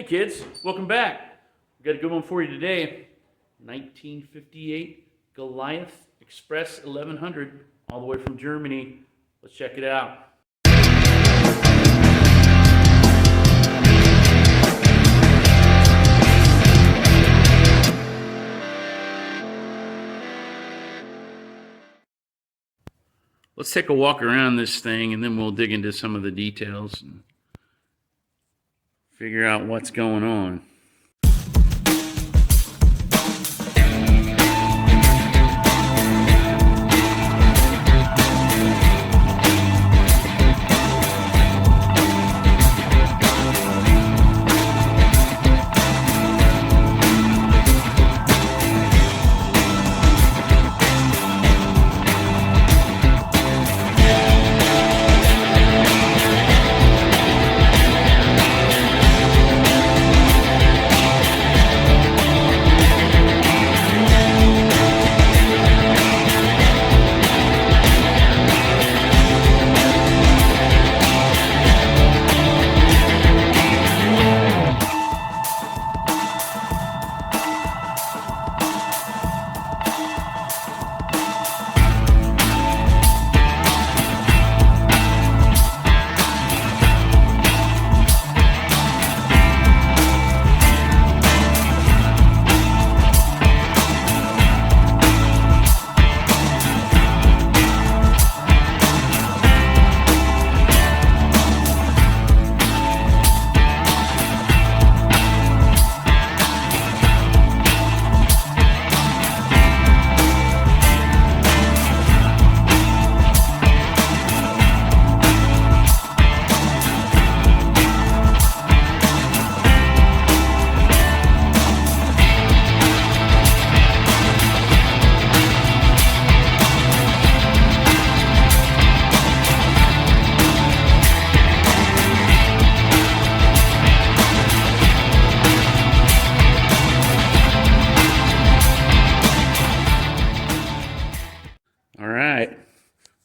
Hey kids, welcome back. We got a good one for you today. 1958 Goliath Express 1100, all the way from Germany. Let's check it out. Let's take a walk around this thing and then we'll dig into some of the details and figure out what's going on.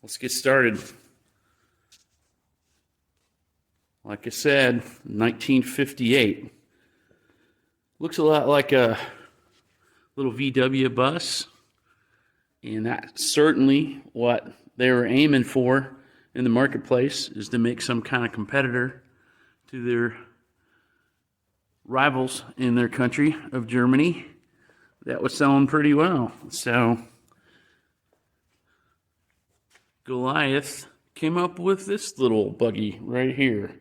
Let's get started. Like I said, 1958. Looks a lot like a little VW bus, and that's certainly what they were aiming for in the marketplace, is to make some kind of competitor to their rivals in their country of Germany. That was selling pretty well. So Goliath came up with this little buggy right here.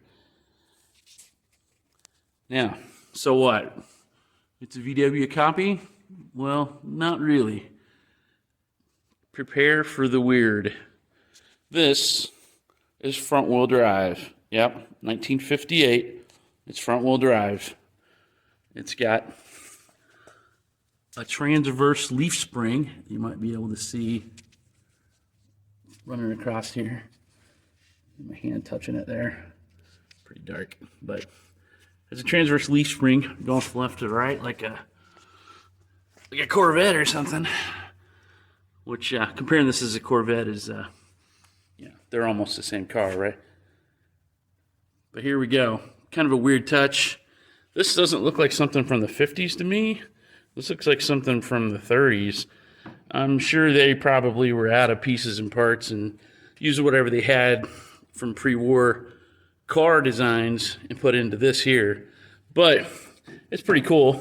Now, so what? It's a VW copy? Well, not really. Prepare for the weird. This is front-wheel drive. Yep, 1958. It's front-wheel drive. It's got a transverse leaf spring. You might be able to see running across here. My hand touching it there. Pretty dark, but there's a transverse leaf spring going from left to right like a Corvette or something. Which comparing this as a Corvette is, they're almost the same car, right? But here we go. Kind of a weird touch. This doesn't look like something from the 50s to me. This looks like something from the 30s. I'm sure they probably were out of pieces and parts and used whatever they had from pre-war car designs and put into this here. But it's pretty cool.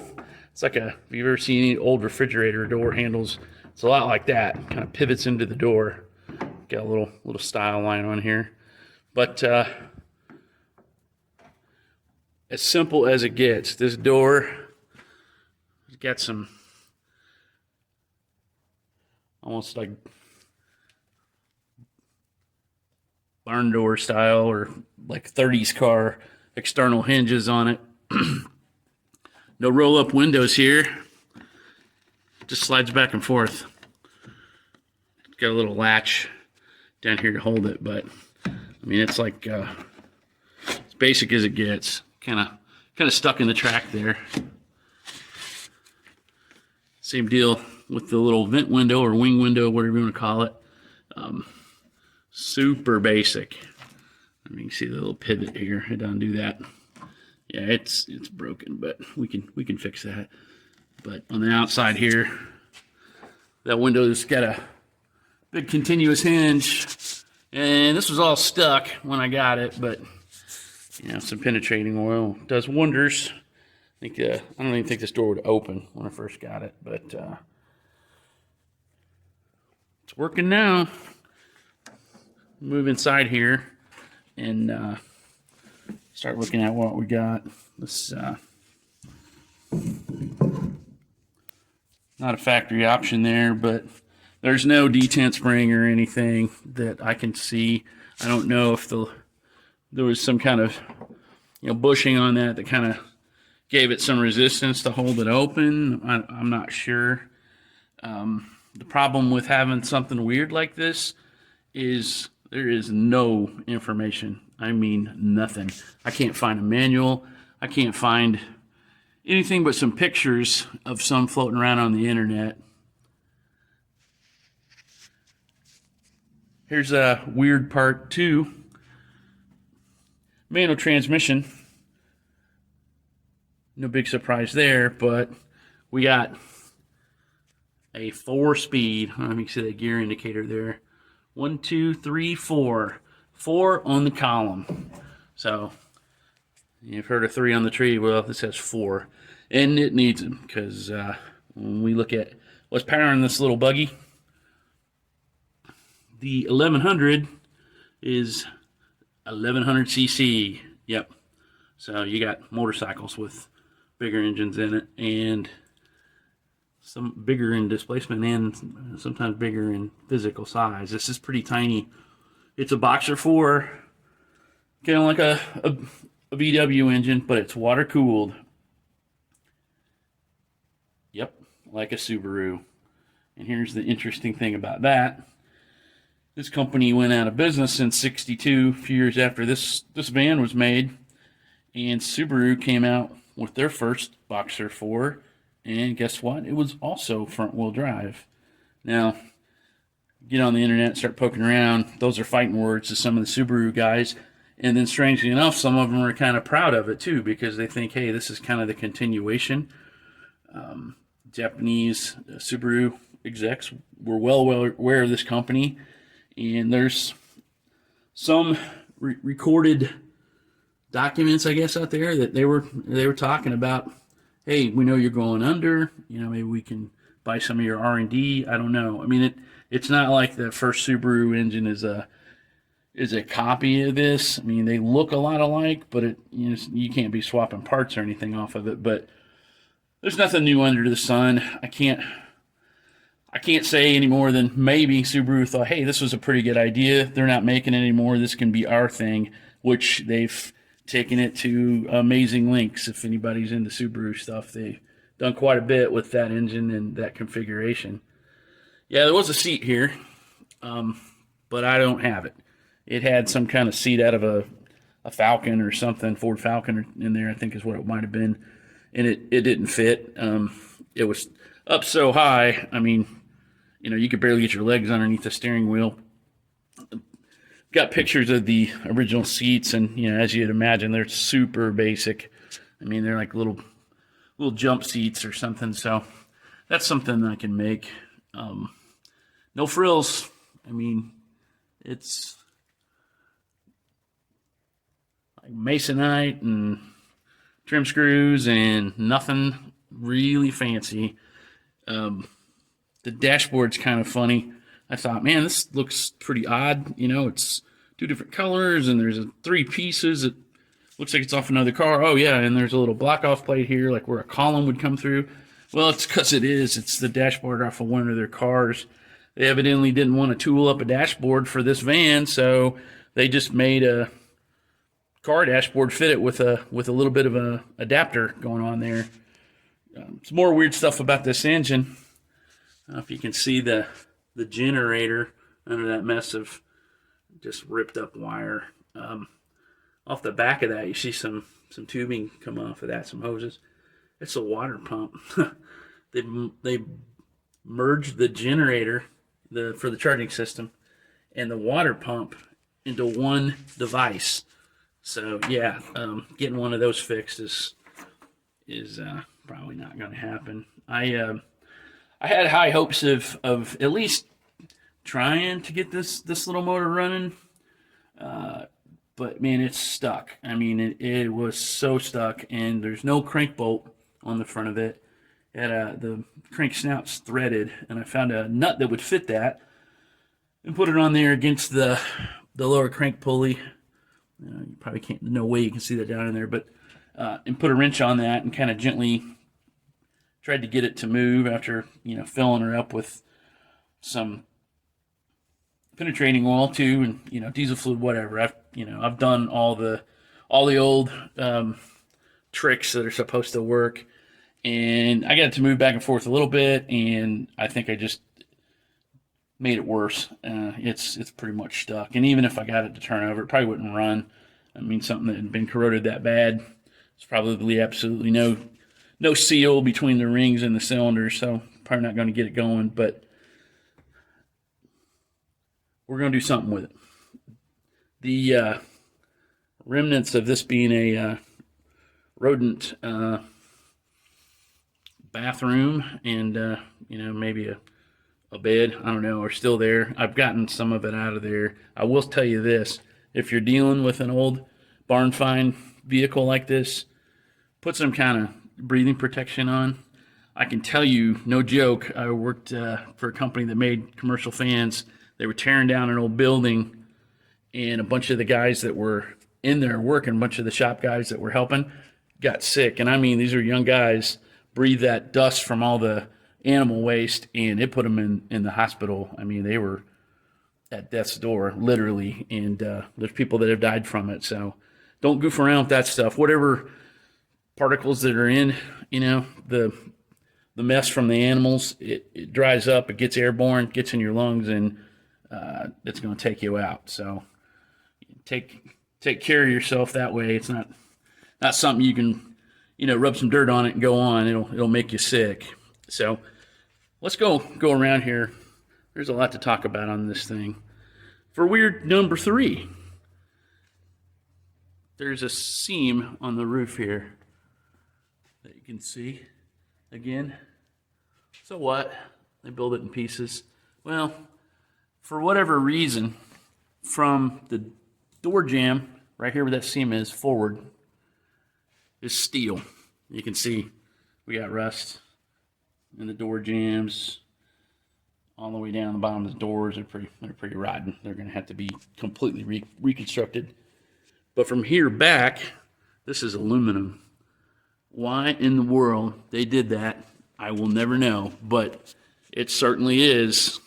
It's like if you've ever seen any old refrigerator door handles, it's a lot like that. Kind of pivots into the door. Got a little style line on here. But as simple as it gets. This door has got some almost like barn door style or like 30s car external hinges on it. No roll-up windows here. Just slides back and forth. It's got a little latch down here to hold it, but I mean it's like as basic as it gets. Kind of stuck in the track there. Same deal with the little vent window or wing window, whatever you want to call it. Super basic. I mean, you can see the little pivot here. It doesn't do that. Yeah, it's broken, but we can fix that. But on the outside here, that window's got a big continuous hinge, and this was all stuck when I got it, but some penetrating oil does wonders. I don't even think this door would open when I first got it, but it's working now. Move inside here and start looking at what we got. This not a factory option there, but there's no detent spring or anything that I can see. I don't know if there was some kind of bushing on that kind of gave it some resistance to hold it open. I'm not sure. The problem with having something weird like this is there is no information. I mean, nothing. I can't find a manual. I can't find anything but some pictures of some floating around on the internet. Here's a weird part too. Manual transmission. No big surprise there, but we got a 4-speed. I don't know if you can see that gear indicator there. 1, 2, 3, 4. 4 on the column. So you've heard of 3 on the tree. Well, this has 4, and it needs them because when we look at what's powering this little buggy, the 1100 is 1100 cc. Yep. So you got motorcycles with bigger engines in it, and some bigger in displacement and sometimes bigger in physical size. This is pretty tiny. It's a Boxer 4, kind of like a VW engine, but it's water cooled. Yep, like a Subaru. And here's the interesting thing about that. This company went out of business in '62, a few years after this van was made, and Subaru came out with their first Boxer 4, and guess what? It was also front-wheel drive. Now, get on the internet, start poking around. Those are fighting words to some of the Subaru guys, and then strangely enough, some of them are kind of proud of it too, because they think, hey, this is kind of the continuation. Japanese Subaru execs were well aware of this company, and there's some recorded documents, I guess, out there that they were talking about. Hey, we know you're going under. Maybe we can buy some of your R&D. I don't know. I mean, it's not like the first Subaru engine is a copy of this. I mean, they look a lot alike, but you can't be swapping parts or anything off of it. But there's nothing new under the sun. I can't say any more than maybe Subaru thought, hey, this was a pretty good idea. They're not making it anymore. This can be our thing, which they've taken it to amazing lengths. If anybody's into Subaru stuff, they've done quite a bit with that engine and that configuration. Yeah, there was a seat here, but I don't have it. It had some kind of seat out of a Falcon or something, Ford Falcon in there, I think is what it might have been, and it didn't fit. It was up so high, I mean, you could barely get your legs underneath the steering wheel. Got pictures of the original seats, and as you'd imagine, they're super basic. I mean, they're like little jump seats or something. So that's something I can make. No frills. I mean, it's like masonite and trim screws and nothing really fancy. The dashboard's kind of funny. I thought, man, this looks pretty odd. It's 2 different colors, and there's 3 pieces. It looks like it's off another car. Oh, yeah, and there's a little block-off plate here, like where a column would come through. Well, it's because it is. It's the dashboard off of one of their cars. They evidently didn't want to tool up a dashboard for this van, so they just made a car dashboard, fit it with a little bit of a adapter going on there. Some more weird stuff about this engine. I don't know if you can see the generator under that mess of just ripped up wire. Off the back of that, you see some tubing come off of that, some hoses. It's a water pump. They merged the generator for the charging system and the water pump into one device. So yeah, getting one of those fixed is probably not going to happen. I had high hopes of at least trying to get this little motor running, but man, it's stuck. I mean, it was so stuck, and there's no crank bolt on the front of it. The crank snout's threaded, and I found a nut that would fit that, and put it on there against the lower crank pulley. You probably can't, no way you can see that down in there, but and put a wrench on that and kind of gently tried to get it to move after, filling her up with some penetrating oil too, and diesel fluid, whatever. I've done all the old tricks that are supposed to work, and I got it to move back and forth a little bit, and I think I just made it worse. It's pretty much stuck, and even if I got it to turn over, it probably wouldn't run. I mean, something that had been corroded that bad, it's probably absolutely no seal between the rings and the cylinders, so probably not going to get it going, but we're going to do something with it. The remnants of this being a rodent bathroom and maybe a bed, I don't know, are still there. I've gotten some of it out of there. I will tell you this: if you're dealing with an old barn find vehicle like this, put some kind of breathing protection on. I can tell you, no joke, I worked for a company that made commercial fans. They were tearing down an old building, and a bunch of the guys that were in there working, a bunch of the shop guys that were helping, got sick. And I mean, these are young guys, breathed that dust from all the animal waste, and it put them in the hospital. I mean, they were at death's door, literally, and there's people that have died from it. So don't goof around with that stuff. Whatever particles that are in, the mess from the animals, it dries up, it gets airborne, gets in your lungs, and it's going to take you out. So take care of yourself that way. It's not something you can, rub some dirt on it and go on. It'll make you sick. So let's go around here. There's a lot to talk about on this thing. For weird number 3, there's a seam on the roof here that you can see. Again, so what? They build it in pieces. Well, for whatever reason, from the door jamb right here where that seam is forward is steel. You can see we got rust in the door jambs all the way down the bottom of the doors. They're pretty rotten. They're going to have to be completely reconstructed. But from here back, this is aluminum. Why in the world they did that, I will never know, but it certainly is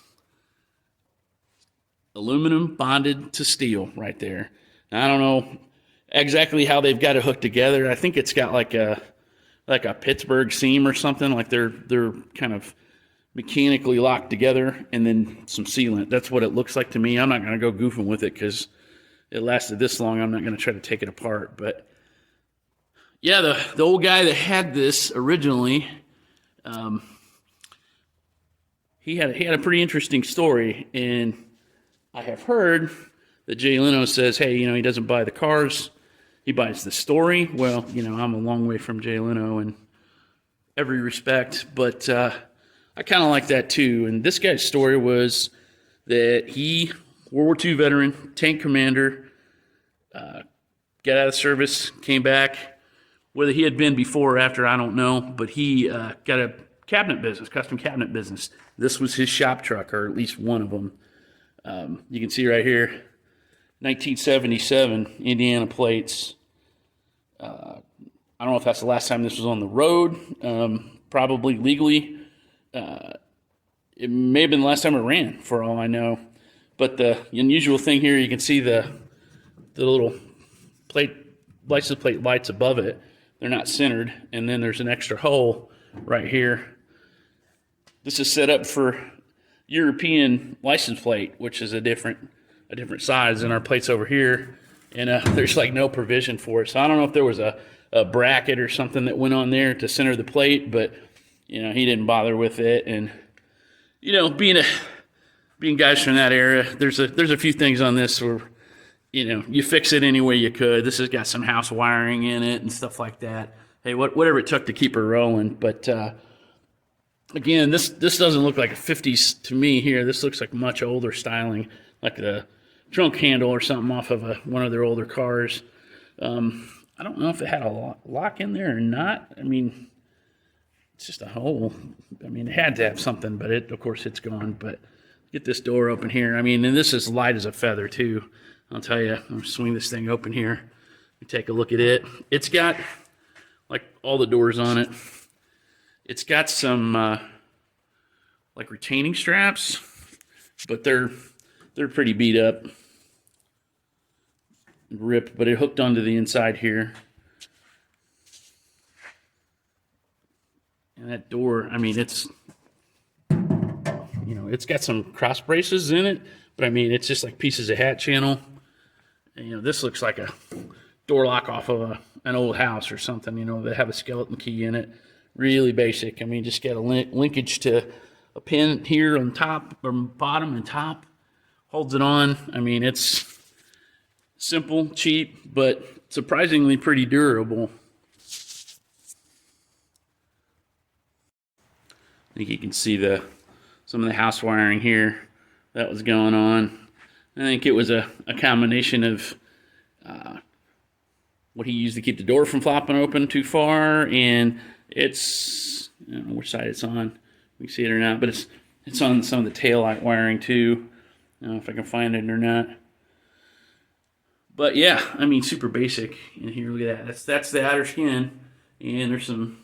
aluminum bonded to steel right there. Now, I don't know exactly how they've got it hooked together. I think it's got like a Pittsburgh seam or something, like they're kind of mechanically locked together, and then some sealant. That's what it looks like to me. I'm not going to go goofing with it because it lasted this long. I'm not going to try to take it apart, but yeah, the old guy that had this originally, he had a pretty interesting story, and I have heard that Jay Leno says, hey, he doesn't buy the cars, he buys the story. Well, I'm a long way from Jay Leno in every respect, but I kind of like that too. And this guy's story was that he, World War II veteran, tank commander, got out of service, came back. Whether he had been before or after, I don't know, but he got a cabinet business, custom cabinet business. This was his shop truck, or at least one of them. You can see right here, 1977, Indiana plates. I don't know if that's the last time this was on the road, probably legally. It may have been the last time it ran, for all I know. But the unusual thing here, you can see the little license plate lights above it. They're not centered, and then there's an extra hole right here. This is set up for European license plate, which is a different size than our plates over here, and there's like no provision for it. So I don't know if there was a bracket or something that went on there to center the plate, but he didn't bother with it. And being guys from that era, there's a few things on this where you fix it any way you could. This has got some house wiring in it and stuff like that. Hey, whatever it took to keep her rolling. But again, this doesn't look like a 50s to me here. This looks like much older styling, like the trunk handle or something off of one of their older cars. I don't know if it had a lock in there or not. I mean, it's just a hole. I mean, it had to have something, but of course it's gone. But get this door open here. I mean, and this is light as a feather too. I'll tell you, I'm going to swing this thing open here. Take a look at it. It's got, like, all the doors on it. It's got some, like, retaining straps, but they're pretty beat up. Ripped, but it hooked onto the inside here. And that door, I mean, it's, it's got some cross braces in it, but I mean, it's just like pieces of hat channel. And, this looks like a door lock off of an old house or something, that have a skeleton key in it. Really basic. I mean, just got a linkage to a pin here on top, or bottom and top. Holds it on. I mean, it's simple, cheap, but surprisingly pretty durable. I think you can see some of the house wiring here that was going on. I think it was a combination of what he used to keep the door from flopping open too far, and it's, I don't know which side it's on. We can see it or not, but it's on some of the tail light wiring too. I don't know if I can find it or not. But yeah, I mean, super basic. And here, look at that. That's the outer skin, and there's some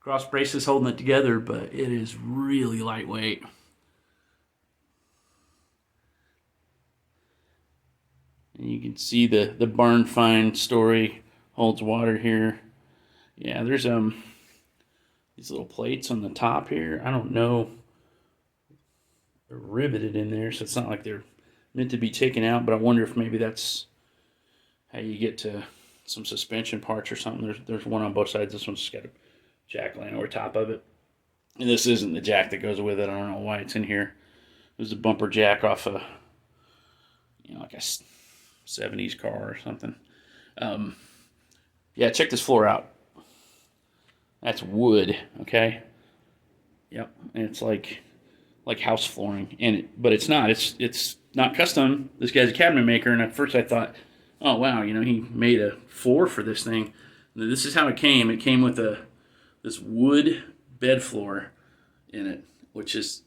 cross braces holding it together, but it is really lightweight. And you can see the barn find story holds water here. Yeah, there's these little plates on the top here. I don't know. They're riveted in there, so it's not like they're meant to be taken out, but I wonder if maybe that's how you get to some suspension parts or something. There's one on both sides. This one's just got a jack laying over top of it. And this isn't the jack that goes with it. I don't know why it's in here. There's a bumper jack off a, like a 70s car or something. Yeah, check this floor out. That's wood, okay? Yep, and it's like house flooring, but it's not. It's not custom. This guy's a cabinet maker, and at first I thought, oh wow, he made a floor for this thing. And this is how it came. It came with this wood bed floor in it, which is,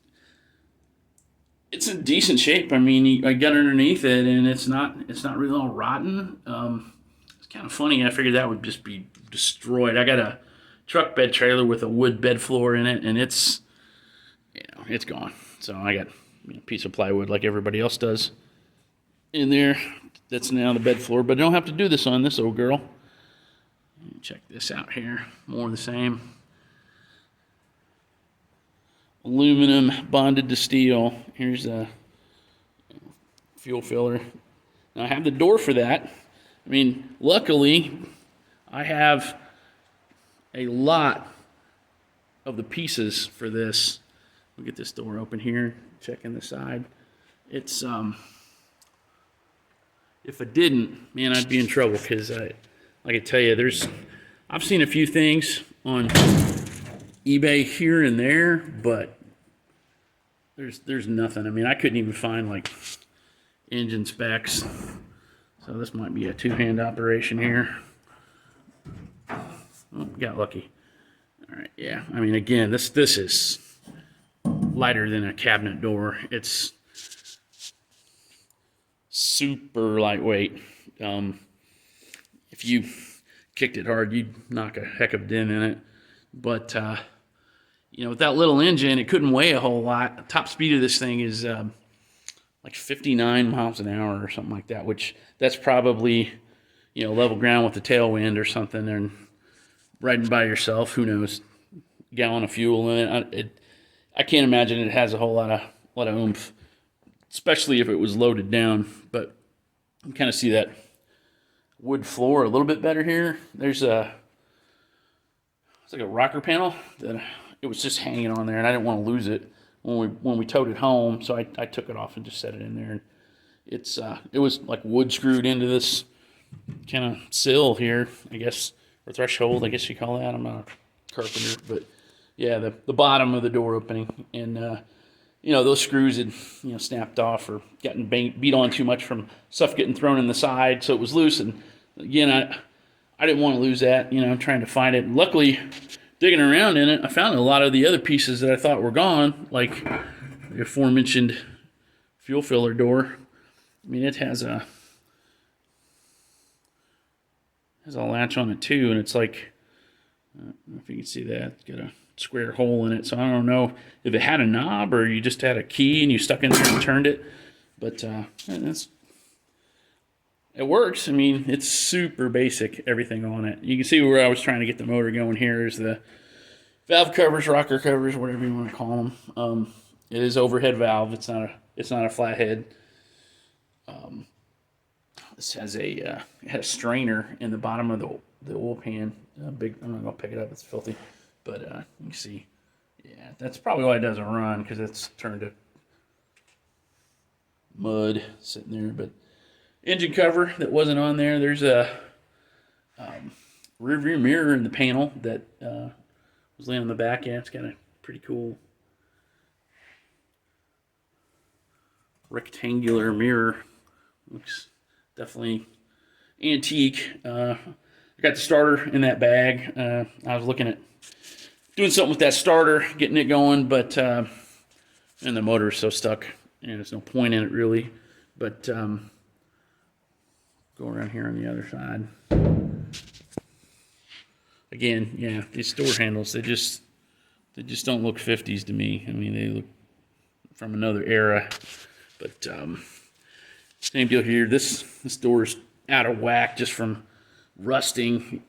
it's in decent shape. I mean, I got underneath it, and it's not really all rotten. It's kind of funny. I figured that would just be destroyed. I got a truck bed trailer with a wood bed floor in it, and it's gone. So I got a piece of plywood like everybody else does in there. That's now the bed floor, but I don't have to do this on this old girl. Check this out here. More of the same. Aluminum bonded to steel. Here's a fuel filler. Now I have the door for that. I mean, luckily, I have a lot of the pieces for this. We'll get this door open here. Checking the side. It's if I didn't, man, I'd be in trouble, because like I tell you, I've seen a few things on eBay here and there, but there's nothing. I mean, I couldn't even find like engine specs. So this might be a two-hand operation here. Oh, got lucky. All right, yeah. I mean, again, this is lighter than a cabinet door. It's super lightweight. If you kicked it hard, you'd knock a heck of a dent in it. But with that little engine, it couldn't weigh a whole lot. The top speed of this thing is like 59 miles an hour or something like that, which that's probably level ground with the tailwind or something, and riding by yourself, who knows, gallon of fuel in it. I can't imagine it has a whole lot of oomph, especially if it was loaded down. But you kind of see that wood floor a little bit better here. It's like a rocker panel that it was just hanging on there, and I didn't want to lose it when we towed it home, so I took it off and just set it in there. it was like wood screwed into this kind of sill here, I guess, or threshold, I guess you call that. I'm not a carpenter, but yeah, the bottom of the door opening, and those screws had snapped off or gotten beat on too much from stuff getting thrown in the side, so it was loose. And again, I didn't want to lose that. I'm trying to find it. And luckily, digging around in it, I found a lot of the other pieces that I thought were gone, like the aforementioned fuel filler door. I mean, it has a latch on it too, and it's like, I don't know if you can see that. It's got a square hole in it, so I don't know if it had a knob or you just had a key and you stuck in there and turned it. But it works. I mean, it's super basic, everything on it. You can see where I was trying to get the motor going here is the valve covers, rocker covers, whatever you want to call them. It is overhead valve. It's not a flathead. This has it had a strainer in the bottom of the oil pan. Big. I'm not gonna pick it up. It's filthy. But you can see, yeah, that's probably why it doesn't run, because it's turned to mud sitting there. But engine cover that wasn't on there. There's a rear view mirror in the panel that was laying on the back. Yeah, it's kind of pretty cool. Rectangular mirror. Looks definitely antique. I got the starter in that bag. I was looking at doing something with that starter, getting it going, but and the motor is so stuck, and there's no point in it really. But go around here on the other side. Again, yeah, these door handles, they just don't look 50s to me. I mean, they look from another era. But same deal here. This door's out of whack just from rusting.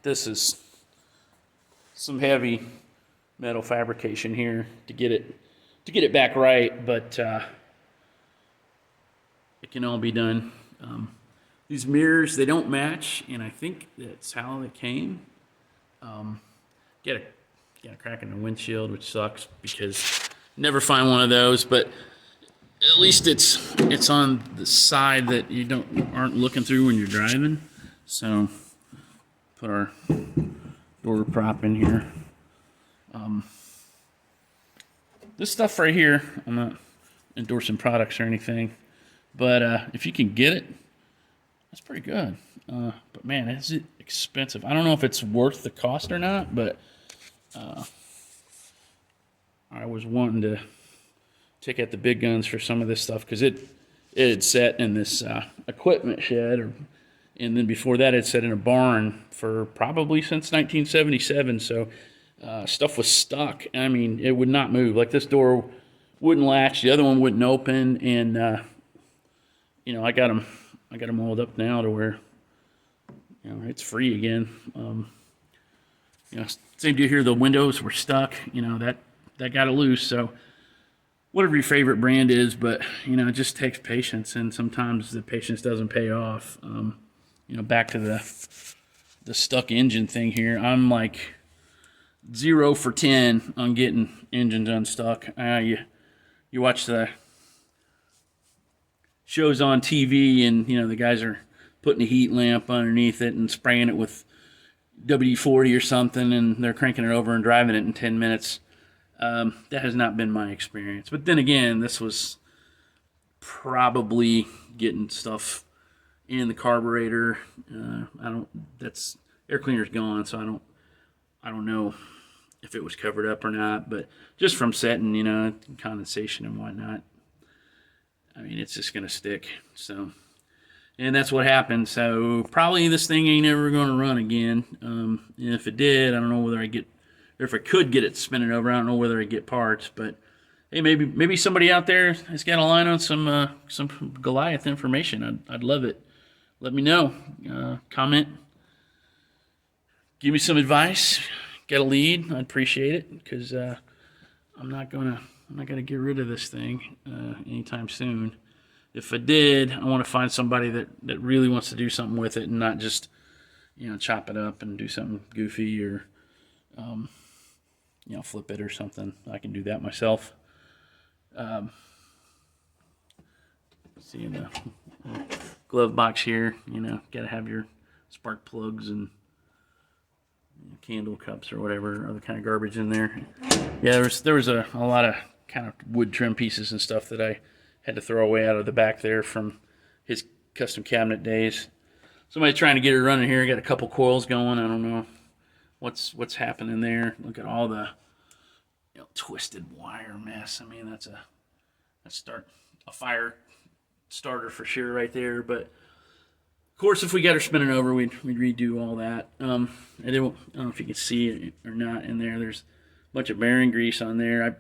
This is some heavy metal fabrication here to get it back right, but it can all be done. These mirrors, they don't match, and I think that's how they came. Got a crack in the windshield, which sucks because never find one of those, but at least it's on the side that you aren't looking through when you're driving. So put our door prop in here. This stuff right here, I'm not endorsing products or anything, but if you can get it, that's pretty good. But man, is it expensive? I don't know if it's worth the cost or not, but I was wanting to take out the big guns for some of this stuff, because it had sat in this equipment shed, and then before that it sat in a barn for probably since 1977. So stuff was stuck. I mean, it would not move. Like, this door wouldn't latch, the other one wouldn't open, and I got them oiled up now to where it's free again. Same deal here. The windows were stuck. That got it loose. So whatever your favorite brand is, but it just takes patience, and sometimes the patience doesn't pay off. Back to the stuck engine thing here. I'm like 0 for 10 on getting engines unstuck. You watch the shows on TV, and the guys are putting a heat lamp underneath it and spraying it with WD-40 or something, and they're cranking it over and driving it in 10 minutes. That has not been my experience. But then again, this was probably getting stuff in the carburetor. That's air cleaner's gone, so I don't know if it was covered up or not. But just from setting, condensation and whatnot, I mean, it's just gonna stick. So, and that's what happened. So probably this thing ain't ever gonna run again. And if it did, I don't know whether or if I could get it spinning over. I don't know whether I get parts, but hey, maybe somebody out there has got a line on some Goliath information. I'd love it. Let me know. Comment. Give me some advice. Get a lead. I'd appreciate it, because I'm not gonna get rid of this thing anytime soon. If I did, I want to find somebody that really wants to do something with it, and not just chop it up and do something goofy, or flip it or something. I can do that myself. See in the glove box here, you know, got to have your spark plugs and candle cups or whatever other kind of garbage in there. Yeah, there was a lot of kind of wood trim pieces and stuff that I had to throw away out of the back there from his custom cabinet days. Somebody's trying to get it running here. Got a couple coils going. I don't know what's happening there. Look at all the twisted wire mess. I mean, that's a fire starter for sure right there. But of course, if we got her spinning over, we'd redo all that. I don't know if you can see it or not in there. There's a bunch of bearing grease on there.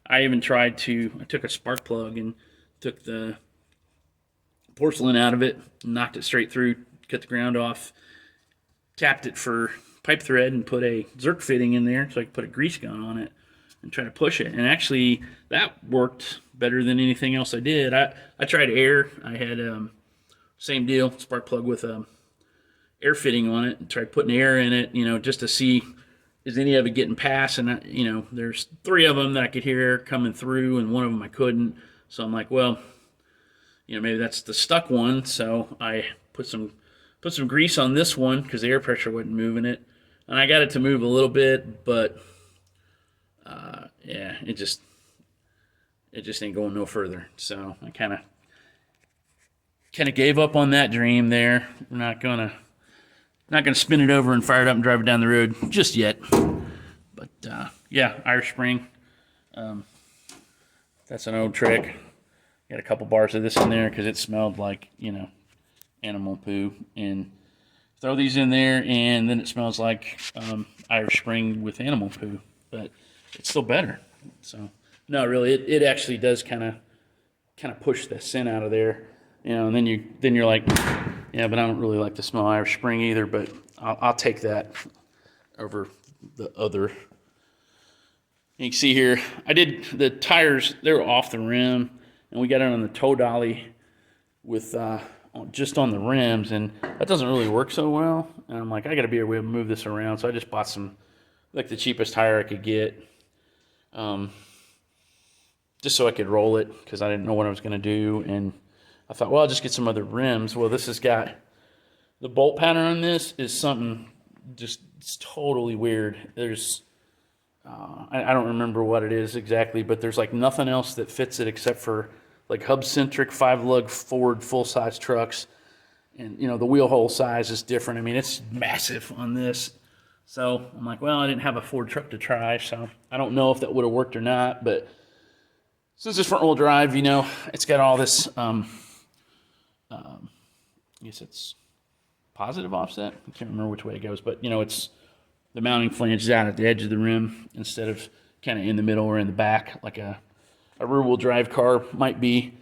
I even tried to. I took a spark plug and took the porcelain out of it, knocked it straight through, cut the ground off, tapped it for pipe thread, and put a Zerk fitting in there so I could put a grease gun on it and try to push it. And actually, that worked better than anything else I did. I tried air. I had same deal, spark plug with air fitting on it, and tried putting air in it, just to see is any of it getting past. And there's 3 of them that I could hear air coming through, and one of them I couldn't. So I'm like, well, maybe that's the stuck one. So I put some grease on this one because the air pressure wasn't moving it, and I got it to move a little bit, but yeah, it just ain't going no further. So I kind of gave up on that dream there. We're not gonna spin it over and fire it up and drive it down the road just yet. But yeah, Irish Spring. That's an old trick. Got a couple bars of this in there because it smelled like animal poo, and throw these in there, and then it smells like Irish Spring with animal poo, but it's still better. So no, really, it actually does kind of push the scent out of there, and then you're like, yeah, but I don't really like the smell of Irish Spring either, but I'll take that over the other. You can see here, I did the tires, they were off the rim, and we got it on the tow dolly with just on the rims, and that doesn't really work so well. And I'm like, I got to be able to move this around, so I just bought some, like the cheapest tire I could get, just so I could roll it, because I didn't know what I was going to do. And I thought, well, I'll just get some other rims. Well, this has got, the bolt pattern on this is something just, it's totally weird. There's, I don't remember what it is exactly, but there's like nothing else that fits it except for like hub-centric 5-lug Ford full-size trucks. And, the wheel hole size is different. I mean, it's massive on this. So I'm like, well, I didn't have a Ford truck to try, so I don't know if that would have worked or not. But since it's front-wheel drive, it's got all this, I guess it's positive offset. I can't remember which way it goes, but, it's the mounting flange is out at the edge of the rim instead of kind of in the middle or in the back like a rear-wheel drive car might be.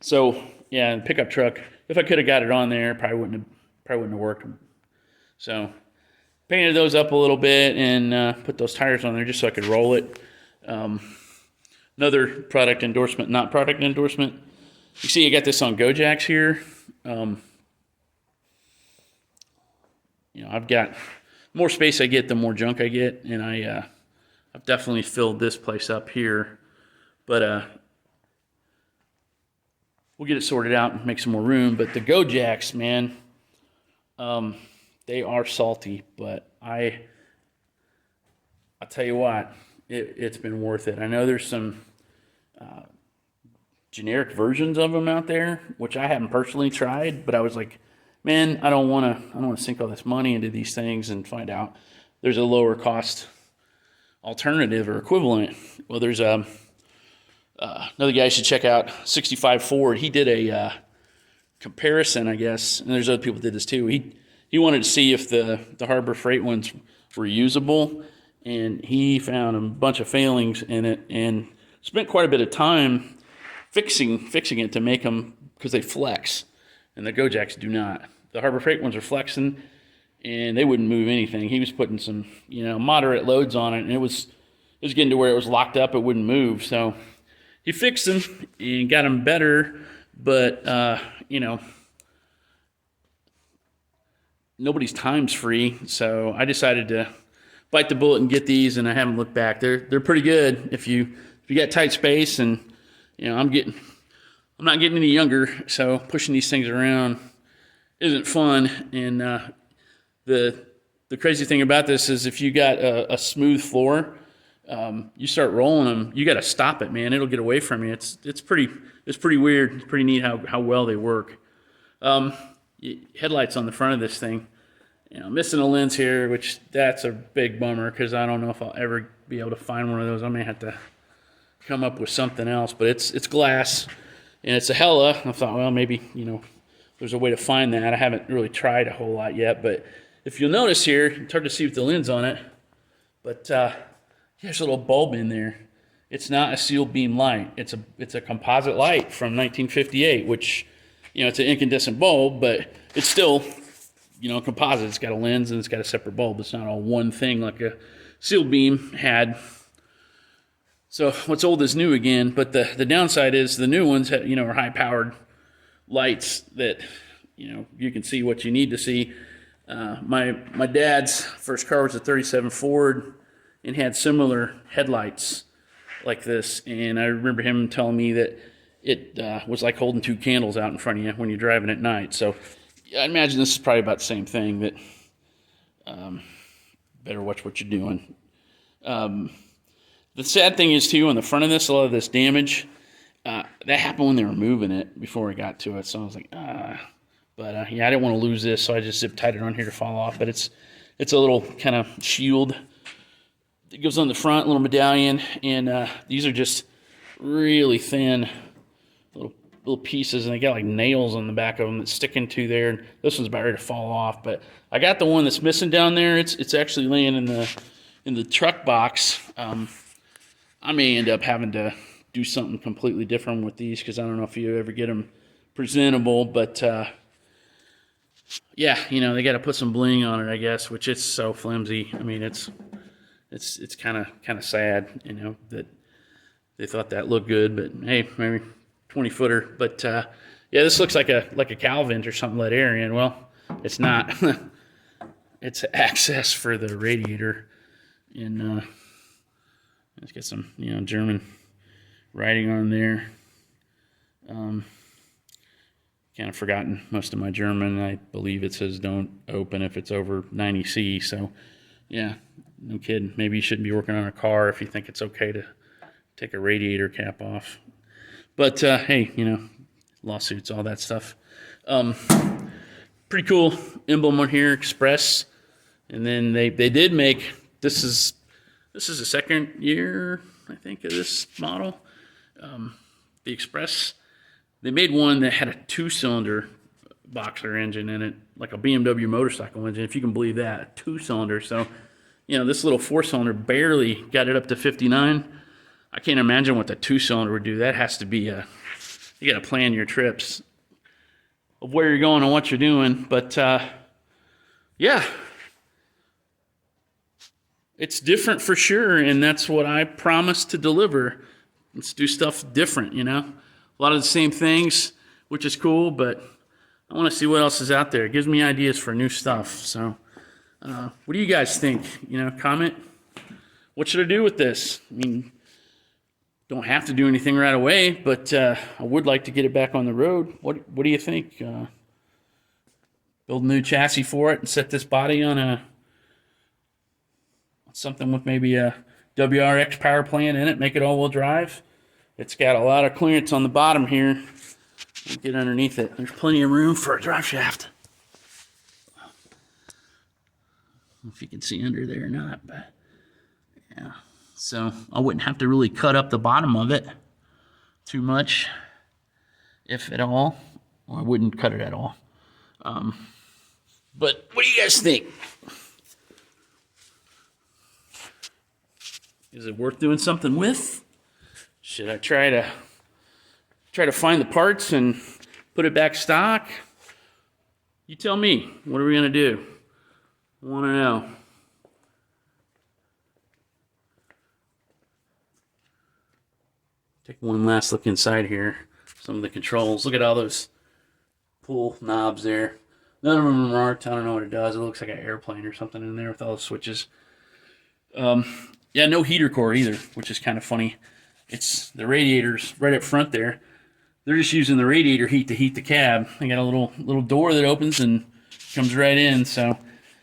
So, yeah, the pickup truck, if I could have got it on there, probably wouldn't have worked. So, painted those up a little bit and put those tires on there just so I could roll it. Another product endorsement, not product endorsement. You see I got this on Gojacks here. I've got more space I get, the more junk I get, and I've definitely filled this place up here. But we'll get it sorted out and make some more room. But the Gojacks, man, they are salty. But I'll tell you what, it's been worth it. I know there's some generic versions of them out there, which I haven't personally tried. But I was like, man, I don't want to sink all this money into these things and find out there's a lower cost alternative or equivalent. Well, there's another guy you should check out, 65 Ford. He did a comparison, I guess, and there's other people that did this too. He wanted to see if the Harbor Freight ones were usable, and he found a bunch of failings in it and spent quite a bit of time fixing it to make them, because they flex, and the Gojacks do not. The Harbor Freight ones are flexing, and they wouldn't move anything. He was putting some, moderate loads on it, and it was getting to where it was locked up, it wouldn't move. So he fixed them and got them better, but nobody's time's free. So I decided to bite the bullet and get these, and I haven't looked back. They're pretty good if you got tight space, and I'm getting I'm not getting any younger, so pushing these things around isn't fun. And the crazy thing about this is if you got a smooth floor, you start rolling them, you got to stop it, man. It'll get away from you. It's pretty weird. It's pretty neat how well they work. Headlights on the front of this thing. Missing a lens here, which that's a big bummer because I don't know if I'll ever be able to find one of those. I may have to come up with something else, but it's glass and it's a Hella. I thought, well, maybe, there's a way to find that. I haven't really tried a whole lot yet, but if you'll notice here, it's hard to see with the lens on it, but there's a little bulb in there. It's not a sealed beam light. It's a composite light from 1958, which, it's an incandescent bulb, but it's still, composite. It's got a lens and it's got a separate bulb. It's not all one thing like a sealed beam had. So what's old is new again, but the downside is the new ones, are high-powered lights that, you can see what you need to see. My dad's first car was a 37 Ford and had similar headlights like this, and I remember him telling me that it was like holding two candles out in front of you when you're driving at night. So I imagine this is probably about the same thing, that better watch what you're doing. The sad thing is, too, on the front of this, a lot of this damage, that happened when they were moving it before I got to it. So I was like, But, I didn't want to lose this, so I just zip-tied it on here to fall off. But it's a little kind of shield. It goes on the front, little medallion, and these are just really thin little pieces, and they got like nails on the back of them that stick into there. And this one's about ready to fall off, but I got the one that's missing down there. It's actually laying in the truck box. I may end up having to do something completely different with these because I don't know if you ever get them presentable, but they got to put some bling on it, I guess, which it's so flimsy. I mean, it's kind of sad, that they thought that looked good, but hey, maybe 20-footer. But this looks like a Calvin or something let air in. Well, it's not. It's access for the radiator, and it's got some German writing on there. Kind of forgotten most of my German. I believe it says don't open if it's over 90 C. So yeah, no kidding. Maybe you shouldn't be working on a car if you think it's okay to take a radiator cap off. But hey, lawsuits, all that stuff. Pretty cool emblem on here, Express. And then they did make, this is the second year, I think, of this model. The Express, they made one that had a 2-cylinder boxer engine in it, like a BMW motorcycle engine, if you can believe that, a 2-cylinder. So, this little 4-cylinder barely got it up to 59. I can't imagine what the 2-cylinder would do. That has to be you got to plan your trips of where you're going and what you're doing. But it's different for sure, and that's what I promised to deliver. Let's do stuff different, A lot of the same things, which is cool, but I want to see what else is out there. It gives me ideas for new stuff. So what do you guys think? Comment. What should I do with this? I mean, don't have to do anything right away, but I would like to get it back on the road. What do you think? Build a new chassis for it and set this body on something with maybe a WRX power plant in it, make it all-wheel drive. It's got a lot of clearance on the bottom here. We'll get underneath it. There's plenty of room for a drive shaft. I don't know if you can see under there or not, but yeah. So I wouldn't have to really cut up the bottom of it too much, if at all. Or I wouldn't cut it at all. But what do you guys think? Is it worth doing something with? Should I try to find the parts and put it back stock? You tell me. What are we going to do? I want to know. Take one last look inside here. Some of the controls. Look at all those pull knobs there. None of them are marked. I don't know what it does. It looks like an airplane or something in there with all the switches. Yeah, no heater core either, which is kind of funny. It's the radiators right up front there. they're just using the radiator heat to heat the cab. They got a little door that opens and comes right in. So,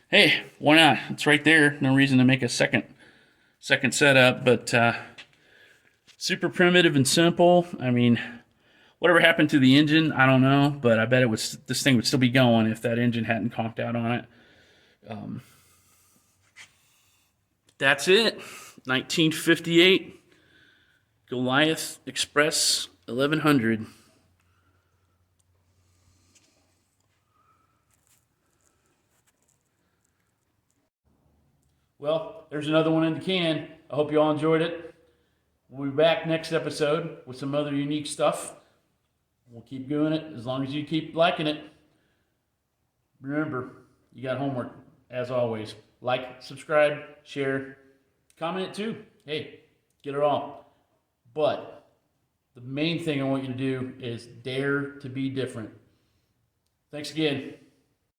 hey, why not? It's right there. No reason to make a second setup, but super primitive and simple. I mean, whatever happened to the engine, I don't know, but I bet this thing would still be going if that engine hadn't conked out on it. That's it. 1958 Goliath Express 1100. Well, there's another one in the can. I hope you all enjoyed it. We'll be back next episode with some other unique stuff. We'll keep doing it as long as you keep liking it. Remember, you got homework, as always. Like, subscribe, share, comment too. Hey, get it all. But the main thing I want you to do is dare to be different. Thanks again.